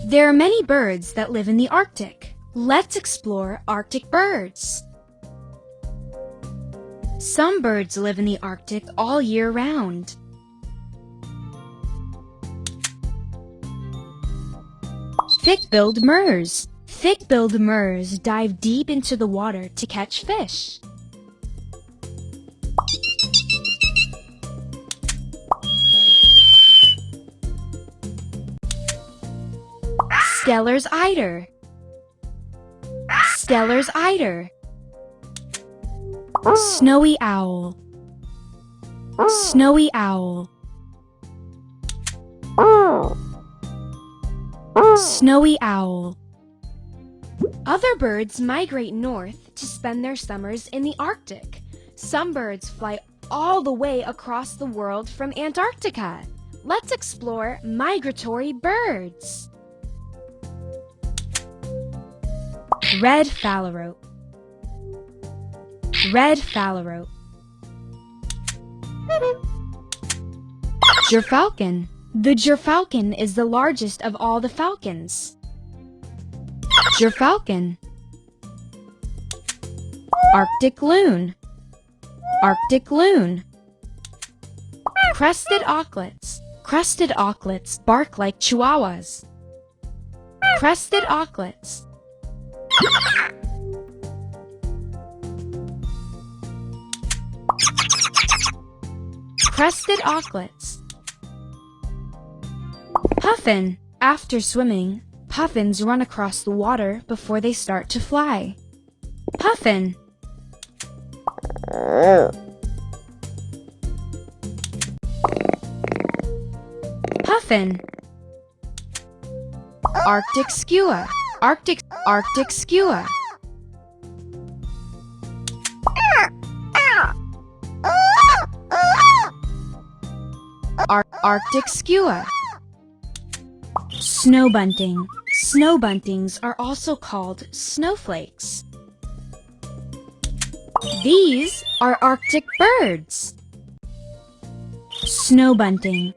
There are many birds that live in the Arctic. Let's explore Arctic birds. Some birds live in the Arctic all year round. Thick-billed murres. Thick-billed murres dive deep into the water to catch fish. Steller's eider. Steller's eider. Snowy owl. Snowy owl. Snowy owl. Other birds migrate north to spend their summers in the Arctic. Some birds fly all the way across the world from Antarctica. Let's explore migratory birds. Red phalarope. Red phalarope. Gerfalcon. The gerfalcon is the largest of all the falcons. Gerfalcon. Arctic loon. Arctic loon. Crested auklets. Crested auklets bark like chihuahuas. Crested auklets. Crested auklets. Puffin. After swimming, puffins run across the water before they start to fly. Puffin. Puffin. Arctic skua. Arctic skua. Arctic skua. Snow bunting. Snow buntings are also called snowflakes. These are Arctic birds. Snow bunting.